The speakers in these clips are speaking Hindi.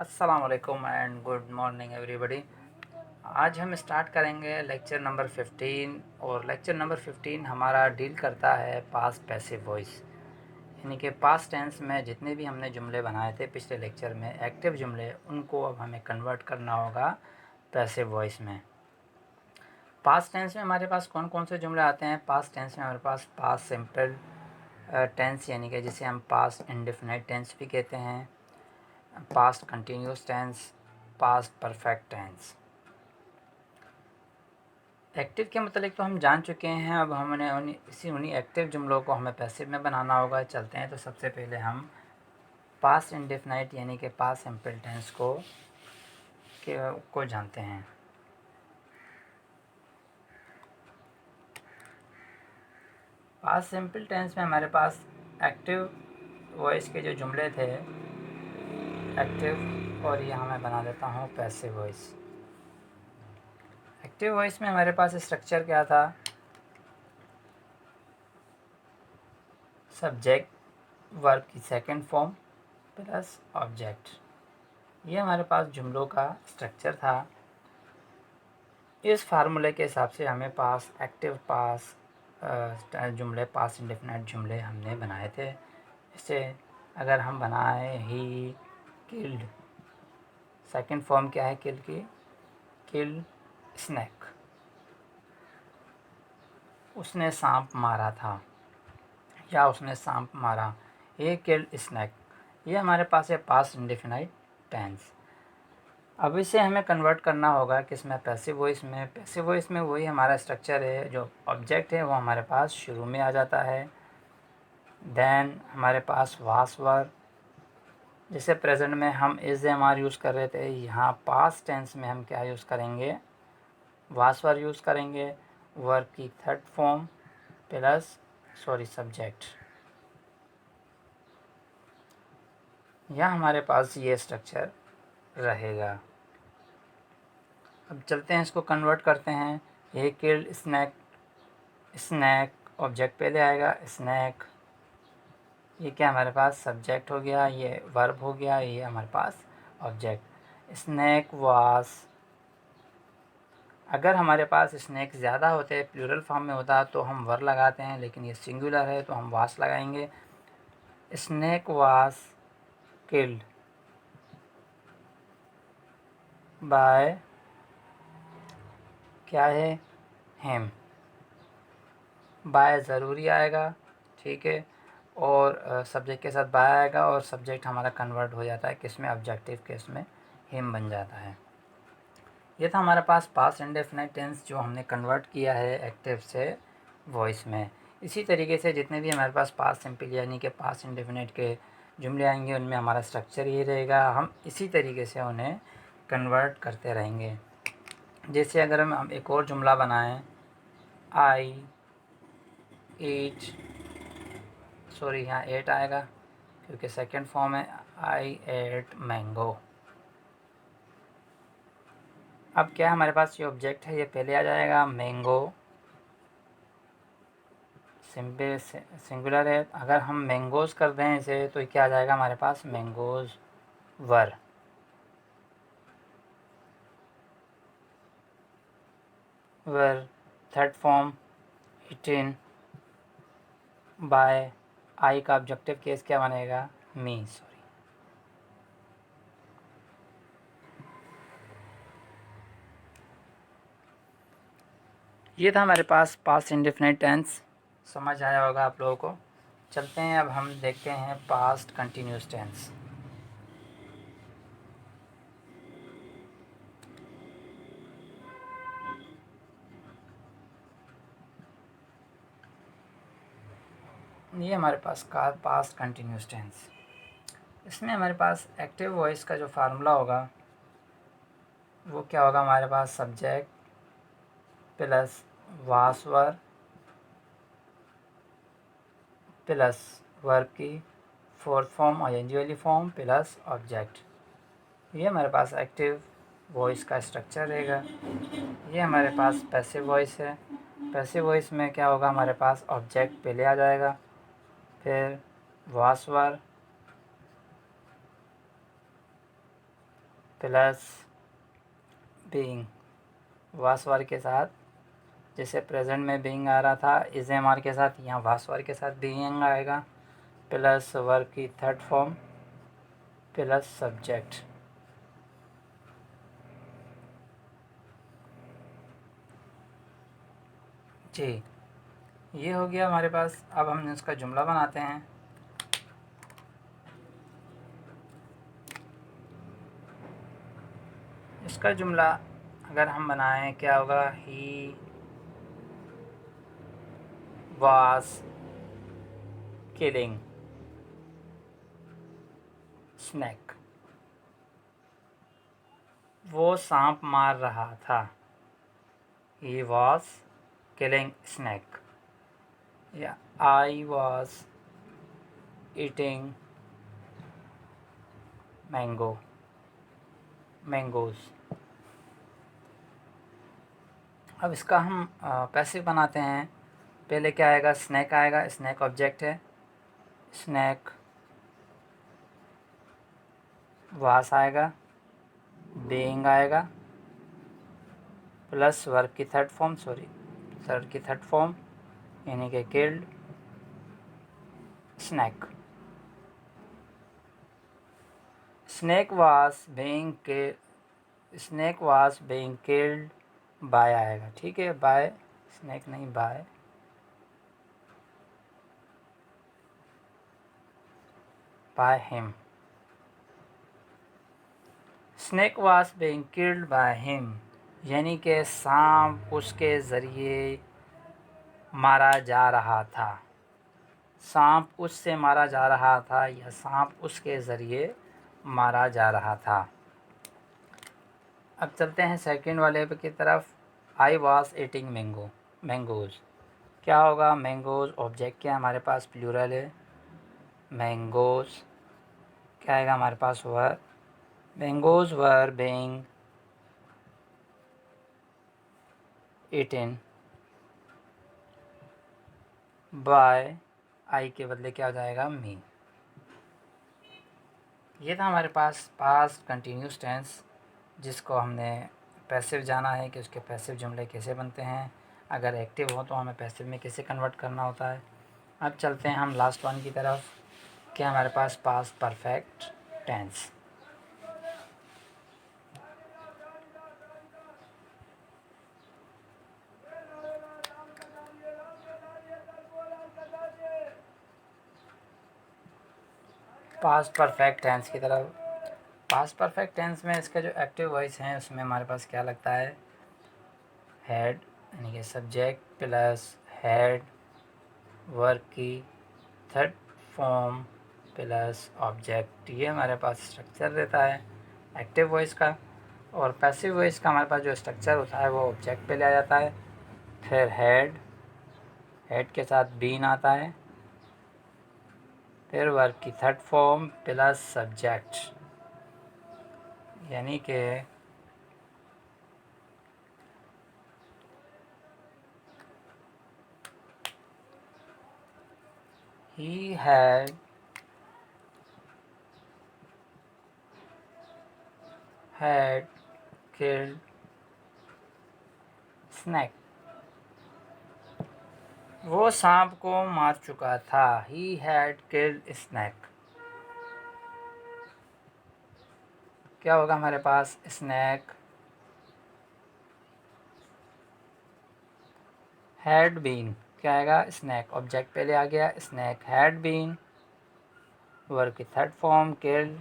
अस्सलाम वालेकुम एंड गुड मॉर्निंग एवरीबॉडी। आज हम स्टार्ट करेंगे लेक्चर नंबर 15 और लेक्चर नंबर 15 हमारा डील करता है पास्ट पैसिव वॉइस, यानी कि पास्ट टेंस में जितने भी हमने जुमले बनाए थे पिछले लेक्चर में एक्टिव जुमले, उनको अब हमें कन्वर्ट करना होगा पैसिव वॉइस में। पास्ट टेंस में हमारे पास कौन कौन से जुमले आते हैं? पास्ट टेंस में हमारे पास पास्ट सिंपल टेंस, यानी कि जिसे हम पास्ट इंडेफिनिट टेंस भी कहते हैं, past continuous tense, past perfect tense. Active के मतलब तो हम जान चुके हैं, अब हमने उन्हीं एक्टिव जुमलों को हमें पैसिव में बनाना होगा। चलते हैं, तो सबसे पहले हम पास्ट इंडेफिनाइट यानी कि पास्ट सिंपल टेंस को जानते हैं। पास्ट सिंपल टेंस में हमारे पास एक्टिव वॉइस के जो जुमले थे एक्टिव, और ये मैं बना देता हूँ पैसिव वॉइस। एक्टिव वॉइस में हमारे पास स्ट्रक्चर क्या था? सब्जेक्ट वर्ब की सेकंड फॉर्म प्लस ऑब्जेक्ट, ये हमारे पास जुमलों का स्ट्रक्चर था। इस फार्मूले के हिसाब से हमें पास एक्टिव पास जुमले, पास इंडेफिनिट जुमले हमने बनाए थे। इससे अगर हम बनाए ही किल्ड, सेकंड फॉर्म क्या है किल की? किल स्नैक, उसने सांप मारा था या उसने सांप मारा, ये किल्ड स्नैक, ये हमारे पास है पास्ट इंडेफिनाइट टेंस। अब इसे हमें कन्वर्ट करना होगा किसमें? पैसिव वॉइस में। पैसिव वॉइस में वही हमारा स्ट्रक्चर है, जो ऑब्जेक्ट है वो हमारे पास शुरू में आ जाता है। देन हमारे पास वास वर्ब, जैसे प्रेजेंट में हम इज एम यूज़ कर रहे थे, यहाँ पास्ट टेंस में हम क्या यूज़ करेंगे? वास वर्ब यूज़ करेंगे। वर्ब की थर्ड फॉर्म प्लस सब्जेक्ट, यहाँ हमारे पास ये स्ट्रक्चर रहेगा। अब चलते हैं, इसको कन्वर्ट करते हैं। ये किल्ड स्नैक, स्नैक ऑब्जेक्ट पहले आएगा, स्नैक ये क्या हमारे पास सब्जेक्ट हो गया, ये वर्ब हो गया, ये हमारे पास ऑब्जेक्ट। स्नैक वास, अगर हमारे पास स्नैक ज़्यादा होते, प्लूरल फॉर्म में होता तो हम वर लगाते हैं, लेकिन ये सिंगुलर है तो हम वास लगाएंगे। स्नैक वास किल्ड बाय, क्या है? हिम, बाय ज़रूरी आएगा, ठीक है, और सब्जेक्ट के साथ बाय आएगा और सब्जेक्ट हमारा कन्वर्ट हो जाता है किस में? ऑब्जेक्टिव केस में हिम बन जाता है। ये था हमारे पास पास्ट इंडेफिनिट टेंस जो हमने कन्वर्ट किया है एक्टिव से वॉइस में। इसी तरीके से जितने भी हमारे पास पास्ट सिंपल यानी कि पास्ट इंडेफिनिट के जुमले आएंगे उनमें हमारा स्ट्रक्चर ये रहेगा, हम इसी तरीके से उन्हें कन्वर्ट करते रहेंगे। जैसे अगर हम एक और जुमला बनाएं, आई ईट, सॉरी यहाँ एट आएगा क्योंकि सेकंड फॉर्म है, आई एट मैंगो। अब क्या हमारे पास ये ऑब्जेक्ट है, ये पहले आ जाएगा, मैंगो सिंगुलर है। अगर हम मैंगोज़ कर दें इसे तो क्या आ जाएगा हमारे पास? मैंगोज़ वर। वर थर्ड फॉर्म इटिन बाय, आई का ऑब्जेक्टिव केस क्या बनेगा? मी, सॉरी। ये था हमारे पास पास्ट इंडेफिनिट टेंस, समझ आया होगा आप लोगों को। चलते हैं, अब हम देखते हैं पास्ट कंटिन्यूस टेंस। ये हमारे पास का पास्ट कंटिन्यूस टेंस, इसमें हमारे पास एक्टिव वॉइस का जो फार्मूला होगा वो क्या होगा? हमारे पास सब्जेक्ट प्लस वास वर्ब प्लस वर्ब की फोर्थ फॉर्म और एनजी वाली फॉर्म प्लस ऑब्जेक्ट, ये हमारे पास एक्टिव वॉइस का स्ट्रक्चर रहेगा। ये हमारे पास पैसिव वॉइस है। पैसिव वॉइस में क्या होगा? हमारे पास ऑब्जेक्ट पहले आ जाएगा, फिर वास वर्ब प्लस बीइंग वास वर्ब के साथ, जैसे प्रेजेंट में बीइंग आ रहा था इज एम आर के साथ, यहाँ वास वर्ब के साथ बीइंग आएगा, प्लस वर्ब की थर्ड फॉर्म प्लस सब्जेक्ट। जी, ये हो गया हमारे पास। अब हम इसका जुमला बनाते हैं। इसका जुमला अगर हम बनाएं क्या होगा, ही वाज किलिंग स्नैक। वो सांप मार रहा था। He was killing snake. या आई वाज ईटिंग मैंगोज। अब इसका हम पैसिव बनाते हैं। पहले क्या आएगा, स्नैक आएगा, स्नैक ऑब्जेक्ट है, स्नैक वास आएगा, बीइंग आएगा, प्लस वर्ब की थर्ड फॉर्म यानी कि killed snake. Snake was being killed by आएगा। ठीक है, बाय स्नैक नहीं, by him. Snake was being killed by him, यानी कि सांप उसके ज़रिए मारा जा रहा था। सांप उससे मारा जा रहा था या सांप उसके ज़रिए मारा जा रहा था। अब चलते हैं सेकंड वाले की तरफ। I was eating mangoes. क्या होगा, मैंगोज ऑब्जेक्ट क्या है हमारे पास, प्लूरल है, मैंगोज क्या आएगा हमारे पास, verb. Mangoes were being eaten by, I के बदले क्या हो जाएगा, मी। ये था हमारे पास पास्ट कंटिन्यूस टेंस, जिसको हमने पैसिव जाना है कि उसके पैसिव जुमले कैसे बनते हैं। अगर एक्टिव हो तो हमें पैसिव में कैसे कन्वर्ट करना होता है। अब चलते हैं हम लास्ट वन की तरफ, क्या हमारे पास past perfect tense. Past perfect tense की तरफ। पास्ट परफेक्ट टेंस में इसका जो एक्टिव वॉइस है उसमें हमारे पास क्या लगता है, हेड यानी कि सब्जेक्ट प्लस हेड वर्ब की थर्ड फॉर्म प्लस ऑब्जेक्ट। ये हमारे पास स्ट्रक्चर रहता है एक्टिव वॉइस का। और पैसिव वॉइस का हमारे पास जो स्ट्रक्चर होता है वो ऑब्जेक्ट पे ले आ जाता है, फिर हेड के साथ बीन आता है, फिर वर्ब की थर्ड फॉर्म प्लस सब्जेक्ट, यानी कि he had killed snake। वो सांप को मार चुका था। he had killed snake। क्या होगा हमारे पास, स्नैक हैड बीन, क्या आएगा, स्नैक ऑब्जेक्ट पहले आ गया, स्नैक हैड बीन वर्ब की थर्ड फॉर्म किल्ड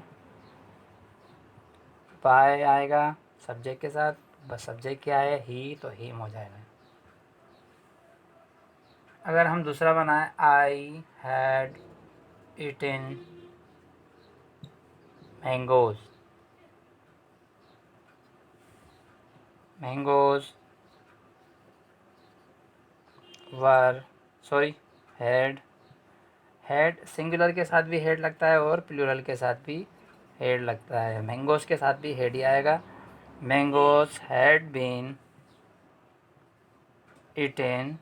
बाय आएगा सब्जेक्ट के साथ, बस सब्जेक्ट क्या है, ही, तो हिम हो जाएगा। अगर हम दूसरा बनाए, आई हैड ईटन मैंगोज वर हेड सिंगुलर के साथ भी हेड लगता है और प्लूरल के साथ भी हेड लगता है। मैंगोज के साथ भी हेड ही आएगा। Mangoes had been eaten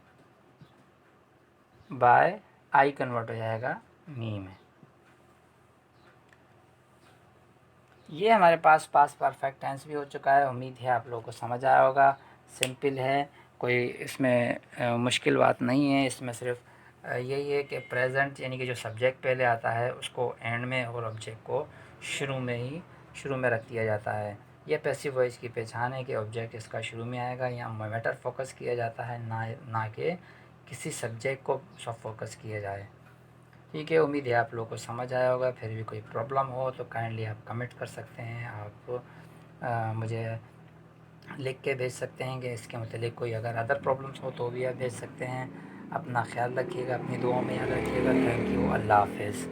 by, I convert हो जाएगा मी में। ये हमारे पास पास्ट परफेक्ट टेंस भी हो चुका है। उम्मीद है आप लोगों को समझ आया होगा। सिंपल है, कोई इसमें मुश्किल बात नहीं है। इसमें सिर्फ यही है कि प्रेजेंट यानी कि जो सब्जेक्ट पहले आता है उसको एंड में और ऑब्जेक्ट को शुरू में रख दिया जाता है। ये पैसिव वॉइस की पहचान है कि ऑब्जेक्ट इसका शुरू में आएगा। यहाँ मैटर फोकस किया जाता है, ना कि किसी सब्जेक्ट को सब फोकस किया जाए। ठीक है, उम्मीद है आप लोगों को समझ आया होगा। फिर भी कोई प्रॉब्लम हो तो काइंडली आप कमेंट कर सकते हैं। आप मुझे लिख के भेज सकते हैं कि इसके मतलब कोई अगर अदर प्रॉब्लम्स हो तो भी आप भेज सकते हैं। अपना ख्याल रखिएगा, अपनी दुआओं में याद रखिएगा। थैंक यू, अल्लाह हाफ़िज़।